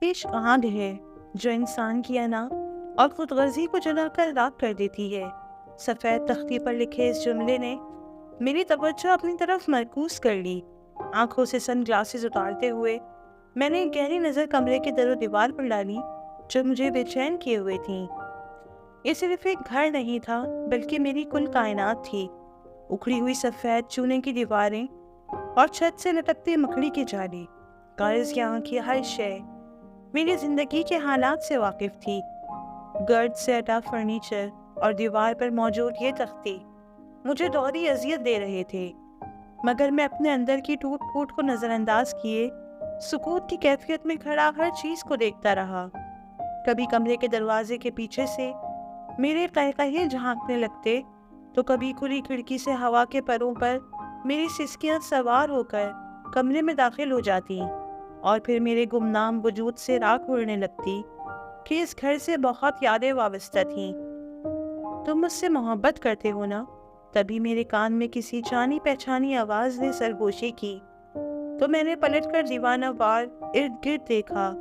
عشق آگ ہے جو انسان کی انا اور خود غرضی کو جلا کر راکھ کر دیتی ہے۔ سفید تختی پر لکھے اس جملے نے میری توجہ اپنی طرف مرکوز کر لی۔ آنکھوں سے سن گلاسز اتارتے ہوئے میں نے ایک گہری نظر کمرے کے در و دیوار پر ڈالی جو مجھے بے چین کیے ہوئے تھیں۔ یہ صرف ایک گھر نہیں تھا بلکہ میری کل کائنات تھی۔ اکھڑی ہوئی سفید چونے کی دیواریں اور چھت سے لٹکتے مکڑی کے جالے، کاغذ یہاں کی ہر شے میری زندگی کے حالات سے واقف تھی۔ گرد سے ہٹا فرنیچر اور دیوار پر موجود یہ تختے مجھے دوہری اذیت دے رہے تھے، مگر میں اپنے اندر کی ٹوٹ پھوٹ کو نظر انداز کیے سکوت کی کیفیت میں کھڑا ہر چیز کو دیکھتا رہا۔ کبھی کمرے کے دروازے کے پیچھے سے میرے قہقہے جھانکنے لگتے تو کبھی کھلی کھڑکی سے ہوا کے پروں پر میری سسکیاں سوار ہو کر کمرے میں داخل ہو جاتی اور پھر میرے گمنام وجود سے راکھ اڑنے لگتی کہ اس گھر سے بہت یادیں وابستہ تھیں۔ تم مجھ سے محبت کرتے ہو نا؟ تبھی میرے کان میں کسی جانی پہچانی آواز نے سرگوشی کی تو میں نے پلٹ کر دیوانہ وار ارد گرد دیکھا،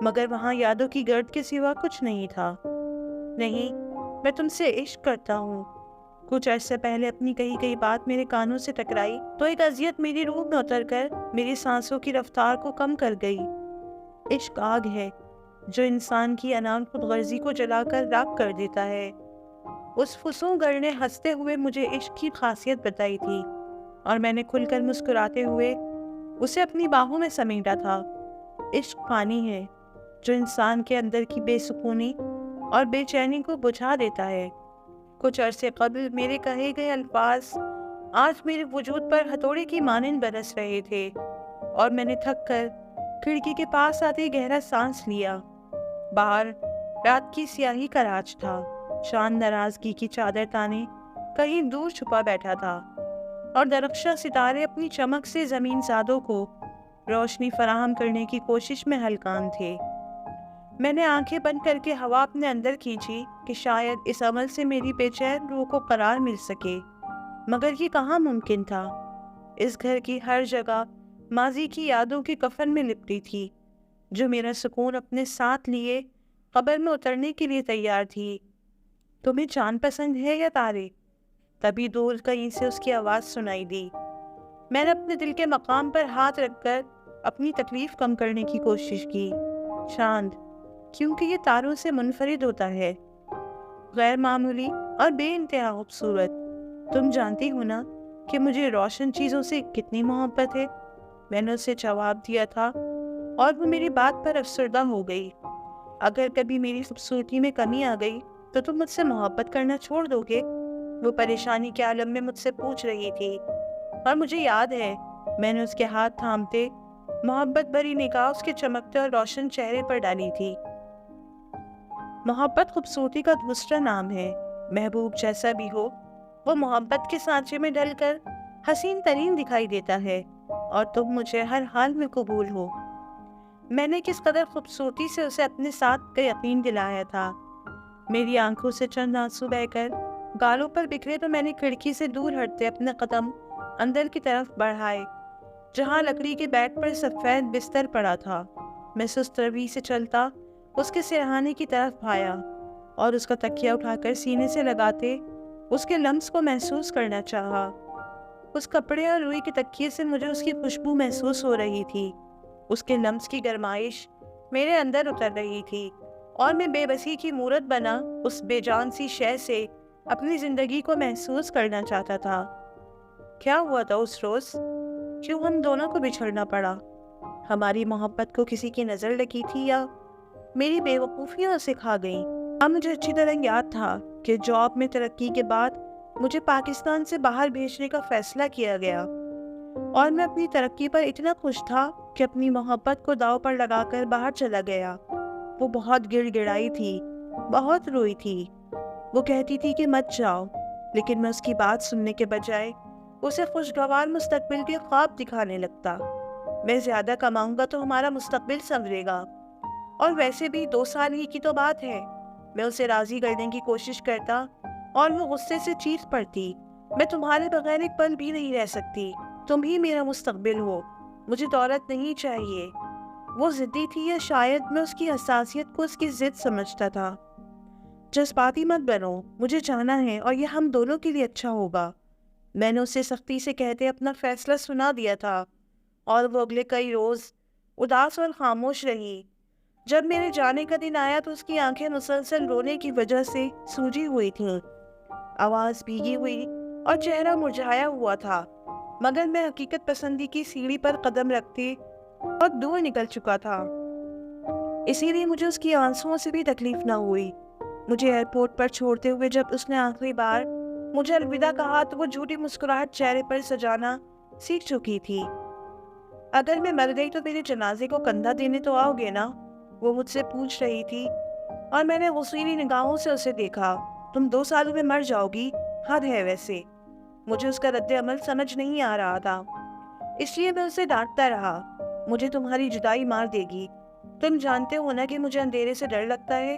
مگر وہاں یادوں کی گرد کے سوا کچھ نہیں تھا۔ نہیں، میں تم سے عشق کرتا ہوں۔ کچھ عرصے پہلے اپنی کہی گئی بات میرے کانوں سے ٹکرائی تو ایک اذیت میری روح میں اتر کر میری سانسوں کی رفتار کو کم کر گئی۔ عشق آگ ہے جو انسان کی انا خود غرضی کو جلا کر راکھ کر دیتا ہے۔ اس فسوں گر نے ہنستے ہوئے مجھے عشق کی خاصیت بتائی تھی اور میں نے کھل کر مسکراتے ہوئے اسے اپنی باہوں میں سمیٹا تھا۔ عشق پانی ہے جو انسان کے اندر کی بے سکونی اور بے چینی کو بجھا دیتا ہے۔ کچھ عرصے قبل میرے کہے گئے الفاظ آج میرے وجود پر ہتھوڑے کی مانند برس رہے تھے اور میں نے تھک کر کھڑکی کے پاس آتے گہرا سانس لیا۔ باہر رات کی سیاہی کا راج تھا، چاند ناراضگی کی چادر تانے کہیں دور چھپا بیٹھا تھا اور درخشاں ستارے اپنی چمک سے زمین زادوں کو روشنی فراہم کرنے کی کوشش میں ہلکان تھے۔ میں نے آنکھیں بند کر کے ہوا اپنے اندر کھینچی کہ شاید اس عمل سے میری بے چین روح کو قرار مل سکے، مگر یہ کہاں ممکن تھا۔ اس گھر کی ہر جگہ ماضی کی یادوں کے کفن میں لپٹی تھی جو میرا سکون اپنے ساتھ لیے قبر میں اترنے کے لیے تیار تھی۔ تمہیں چاند پسند ہے یا تارے؟ تبھی دور کہیں سے اس کی آواز سنائی دی۔ میں نے اپنے دل کے مقام پر ہاتھ رکھ کر اپنی تکلیف کم کرنے کی کوشش کی۔ چاند، کیونکہ یہ تاروں سے منفرد ہوتا ہے، غیر معمولی اور بے انتہا خوبصورت۔ تم جانتی ہو نا کہ مجھے روشن چیزوں سے کتنی محبت ہے؟ میں نے اسے جواب دیا تھا اور وہ میری بات پر افسردہ ہو گئی۔ اگر کبھی میری خوبصورتی میں کمی آ گئی تو تم مجھ سے محبت کرنا چھوڑ دو گے؟ وہ پریشانی کے عالم میں مجھ سے پوچھ رہی تھی، اور مجھے یاد ہے میں نے اس کے ہاتھ تھامتے محبت بھری نگاہ اس کے چمکتے اور روشن چہرے پر ڈالی تھی۔ محبت خوبصورتی کا دوسرا نام ہے۔ محبوب جیسا بھی ہو، وہ محبت کے سانچے میں ڈل کر حسین ترین دکھائی دیتا ہے، اور تم مجھے ہر حال میں قبول ہو۔ میں نے کس قدر خوبصورتی سے اسے اپنے ساتھ کا یقین دلایا تھا۔ میری آنکھوں سے چند آنسو بہہ کر گالوں پر بکھرے تو میں نے کھڑکی سے دور ہٹتے اپنے قدم اندر کی طرف بڑھائے جہاں لکڑی کے بیڈ پر سفید بستر پڑا تھا۔ میں سست روی سے چلتا اس کے سرہانے کی طرف آیا اور اس کا تکیہ اٹھا کر سینے سے لگاتے اس کے لمس کو محسوس کرنا چاہا۔ اس کپڑے اور روئی کے تکیے سے مجھے اس کی خوشبو محسوس ہو رہی تھی۔ اس کے لمس کی گرمائش میرے اندر اتر رہی تھی اور میں بے بسی کی مورت بنا اس بے جان سی شے سے اپنی زندگی کو محسوس کرنا چاہتا تھا۔ کیا ہوا تھا اس روز؟ کیوں ہم دونوں کو بچھڑنا پڑا؟ ہماری محبت کو کسی کی نظر لگی تھی یا میری بے وقوفیاں اسے کھا گئیں؟ اب مجھے اچھی طرح یاد تھا کہ جاب میں ترقی کے بعد مجھے پاکستان سے باہر بھیجنے کا فیصلہ کیا گیا، اور میں اپنی ترقی پر اتنا خوش تھا کہ اپنی محبت کو داؤ پر لگا کر باہر چلا گیا۔ وہ بہت گڑ گڑائی تھی، بہت روئی تھی۔ وہ کہتی تھی کہ مت جاؤ، لیکن میں اس کی بات سننے کے بجائے اسے خوشگوار مستقبل کے خواب دکھانے لگتا۔ میں زیادہ کماؤں گا تو ہمارا مستقبل سنورے گا، اور ویسے بھی 2 سال ہی کی تو بات ہے۔ میں اسے راضی کرنے کی کوشش کرتا اور وہ غصے سے چیخ پڑتی، میں تمہارے بغیر ایک پل بھی نہیں رہ سکتی، تم ہی میرا مستقبل ہو، مجھے دولت نہیں چاہیے۔ وہ ضدی تھی یا شاید میں اس کی حساسیت کو اس کی ضد سمجھتا تھا؟ جذباتی مت بنو، مجھے جانا ہے اور یہ ہم دونوں کے لیے اچھا ہوگا۔ میں نے اسے سختی سے کہتے اپنا فیصلہ سنا دیا تھا، اور وہ اگلے کئی روز اداس اور خاموش رہی۔ جب میرے جانے کا دن آیا تو اس کی آنکھیں مسلسل رونے کی وجہ سے سوجی ہوئی تھیں، آواز بھیگی ہوئی اور چہرہ مرجھایا ہوا تھا، مگر میں حقیقت پسندی کی سیڑھی پر قدم رکھتے اور دور نکل چکا تھا، اسی لیے مجھے اس کی آنسوؤں سے بھی تکلیف نہ ہوئی۔ مجھے ایئرپورٹ پر چھوڑتے ہوئے جب اس نے آخری بار مجھے الوداع کہا تو وہ جھوٹی مسکراہٹ چہرے پر سجانا سیکھ چکی تھی۔ اگر میں مر گئی تو میرے جنازے کو کندھا دینے تو آؤ گے نا؟ وہ مجھ سے پوچھ رہی تھی، اور میں نے غصیلی نگاہوں سے اسے دیکھا۔ تم 2 سالوں میں مر جاؤ گی، حد ہے ویسے۔ مجھے اس کا رد عمل سمجھ نہیں آ رہا تھا، اس لیے میں اسے ڈانٹتا رہا۔ مجھے تمہاری جدائی مار دے گی، تم جانتے ہو نا کہ مجھے اندھیرے سے ڈر لگتا ہے،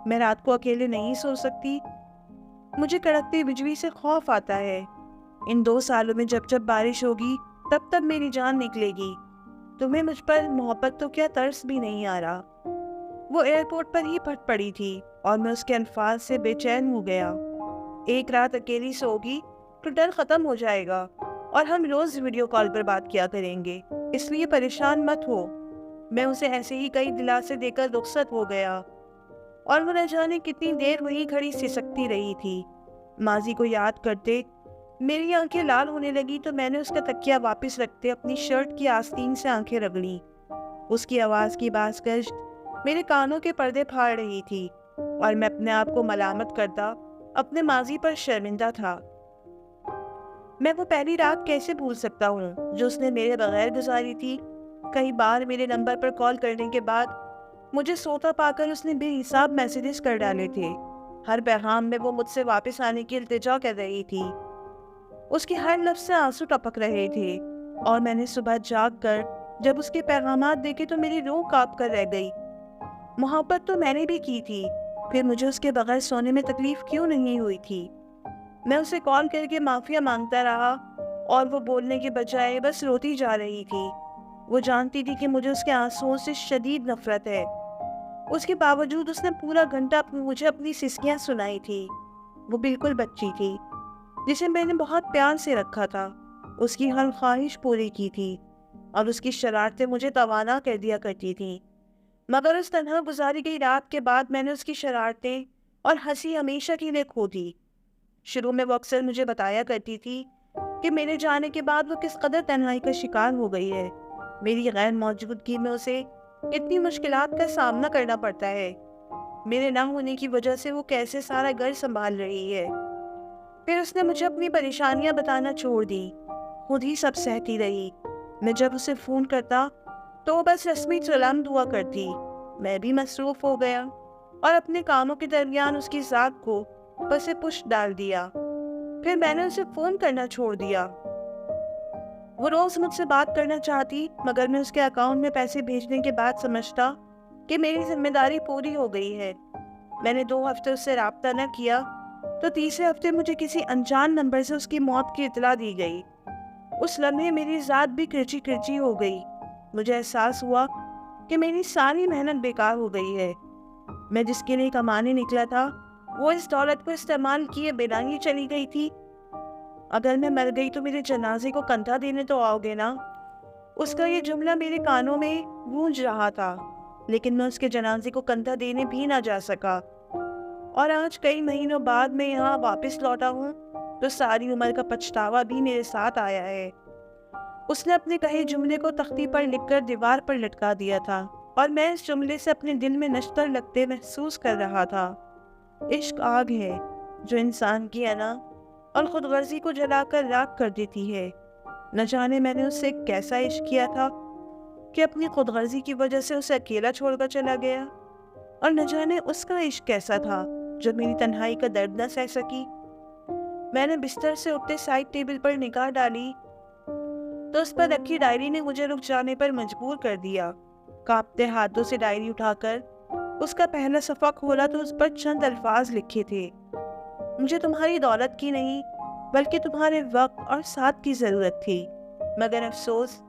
میں رات کو اکیلے نہیں سو سکتی، مجھے کڑکتی بجلی سے خوف آتا ہے۔ ان 2 سالوں میں جب جب بارش ہوگی تب تب میری جان نکلے گی، تمہیں مجھ پر محبت تو کیا ترس بھی نہیں آ رہا۔ وہ ایئرپورٹ پر ہی پھٹ پڑی تھی اور میں اس کے الفاظ سے بے چین ہو گیا۔ ایک رات اکیلی سوگی تو ڈر ختم ہو جائے گا اور ہم روز ویڈیو کال پر بات کیا کریں گے، اس لیے پریشان مت ہو۔ میں اسے ایسے ہی کئی دلاسے دے کر رخصت ہو گیا، اور وہ نہ جانے کتنی دیر وہی کھڑی سسکتی رہی تھی۔ ماضی کو یاد کرتے میری آنکھیں لال ہونے لگی تو میں نے اس کا تکیہ واپس رکھتے اپنی شرٹ کی آستین سے آنکھیں رگڑیں۔ اس کی آواز کی باز گشت میرے کانوں کے پردے پھاڑ رہی تھی، اور میں اپنے آپ کو ملامت کرتا اپنے ماضی پر شرمندہ تھا۔ میں وہ پہلی رات کیسے بھول سکتا ہوں جو اس نے میرے بغیر گزاری تھی؟ کئی بار میرے نمبر پر کال کرنے کے بعد مجھے سوتا پا کر اس نے بے حساب میسیجز کر ڈالے تھے۔ ہر پیغام میں وہ مجھ سے واپس آنے کی التجا کر رہی تھی، اس کے ہر لفظ سے آنسو ٹپک رہے تھے، اور میں نے صبح جاگ کر جب اس کے پیغامات دیکھے تو میری روح کانپ کر رہ گئی۔ محبت تو میں نے بھی کی تھی، پھر مجھے اس کے بغیر سونے میں تکلیف کیوں نہیں ہوئی تھی؟ میں اسے کال کر کے معافیا مانگتا رہا، اور وہ بولنے کے بجائے بس روتی جا رہی تھی۔ وہ جانتی تھی کہ مجھے اس کے آنسوؤں سے شدید نفرت ہے، اس کے باوجود اس نے پورا گھنٹہ مجھے اپنی سسکیاں سنائی تھی۔ وہ بالکل بچی تھی جسے میں نے بہت پیار سے رکھا تھا، اس کی ہر خواہش پوری کی تھی، اور اس کی شرارتیں مجھے توانا کر دیا کرتی تھیں۔ مگر اس تنہا گزاری گئی رات کے بعد میں نے اس کی شرارتیں اور ہنسی ہمیشہ کے لیے کھو دی۔ شروع میں وہ اکثر مجھے بتایا کرتی تھی کہ میرے جانے کے بعد وہ کس قدر تنہائی کا شکار ہو گئی ہے، میری غیر موجودگی میں اسے اتنی مشکلات کا سامنا کرنا پڑتا ہے، میرے نہ ہونے کی وجہ سے وہ کیسے سارا گھر سنبھال رہی ہے۔ پھر اس نے مجھے اپنی پریشانیاں بتانا چھوڑ دی، خود ہی سب سہتی رہی۔ میں جب اسے فون کرتا تو وہ بس رسمی سلام دعا کرتی، میں بھی مصروف ہو گیا اور اپنے کاموں کے درمیان اس کی ذات کو پس پش ڈال دیا۔ پھر میں نے اسے فون کرنا چھوڑ دیا۔ وہ روز مجھ سے بات کرنا چاہتی، مگر میں اس کے اکاؤنٹ میں پیسے بھیجنے کے بعد سمجھتا کہ میری ذمہ داری پوری ہو گئی ہے۔ میں نے 2 ہفتے اس سے رابطہ نہ کیا تو تیسرے ہفتے مجھے کسی انجان نمبر سے اس کی موت کی اطلاع دی گئی۔ اس لمحے میری ذات بھی کرچی کرچی ہو گئی۔ مجھے احساس ہوا کہ میری ساری محنت بیکار ہو گئی ہے۔ میں جس کے لیے کمانے نکلا تھا وہ اس دولت کو استعمال کیے بنا ہی چلی گئی تھی۔ اگر میں مر گئی تو میرے جنازے کو کندھا دینے تو آؤ گے نا؟ اس کا یہ جملہ میرے کانوں میں گونج رہا تھا، لیکن میں اس کے جنازے کو کندھا دینے بھی نہ جا سکا، اور آج کئی مہینوں بعد میں یہاں واپس لوٹا ہوں تو ساری عمر کا پچھتاوا بھی میرے ساتھ آیا ہے۔ اس نے اپنے کہے جملے کو تختی پر لکھ کر دیوار پر لٹکا دیا تھا، اور میں اس جملے سے اپنے دل میں نشتر لگتے محسوس کر رہا تھا۔ عشق آگ ہے جو انسان کی انا اور خود غرضی کو جلا کر راکھ کر دیتی ہے۔ نہ جانے میں نے اس سے کیسا عشق کیا تھا کہ اپنی خود غرضی کی وجہ سے اسے اکیلا چھوڑ کر چلا گیا، اور نہ جانے اس کا عشق کیسا تھا جو میری تنہائی کا درد نہ سہ سکی۔ میں نے بستر سے اٹھتے سائڈ ٹیبل پر نگاہ ڈالی تو اس پر رکھی ڈائری نے مجھے رک جانے پر مجبور کر دیا۔ کانپتے ہاتھوں سے ڈائری اٹھا کر اس کا پہلا صفحہ کھولا تو اس پر چند الفاظ لکھے تھے: مجھے تمہاری دولت کی نہیں بلکہ تمہارے وقت اور ساتھ کی ضرورت تھی، مگر افسوس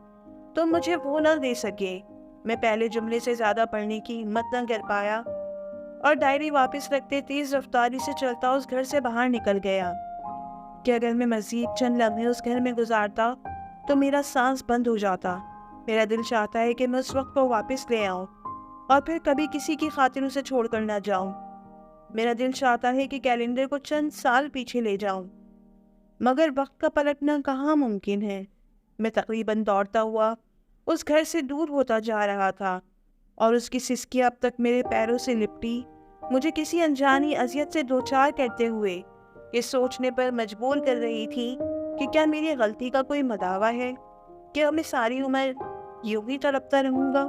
تم مجھے وہ نہ دے سکے میں پہلے جملے سے زیادہ پڑھنے کی ہمت نہ کر پایا اور ڈائری واپس رکھتے تیز رفتاری سے چلتا اس گھر سے باہر نکل گیا کہ اگر میں مزید چند لمحے اس گھر میں گزارتا تو میرا سانس بند ہو جاتا۔ میرا دل چاہتا ہے کہ میں اس وقت کو واپس لے آؤں اور پھر کبھی کسی کی خاطر اسے چھوڑ کر نہ جاؤں۔ میرا دل چاہتا ہے کہ کیلنڈر کو چند سال پیچھے لے جاؤں، مگر وقت کا پلٹنا کہاں ممکن ہے۔ میں تقریباً دوڑتا ہوا اس گھر سے دور ہوتا جا رہا تھا اور اس کی سسکیاں اب تک میرے پیروں سے لپٹی مجھے کسی انجانی اذیت سے دوچار کرتے ہوئے یہ سوچنے پر مجبور کر رہی تھی کہ کیا میری غلطی کا کوئی مداوع ہے، کہ میں ساری عمر یوں ہی تڑپتا رہوں گا۔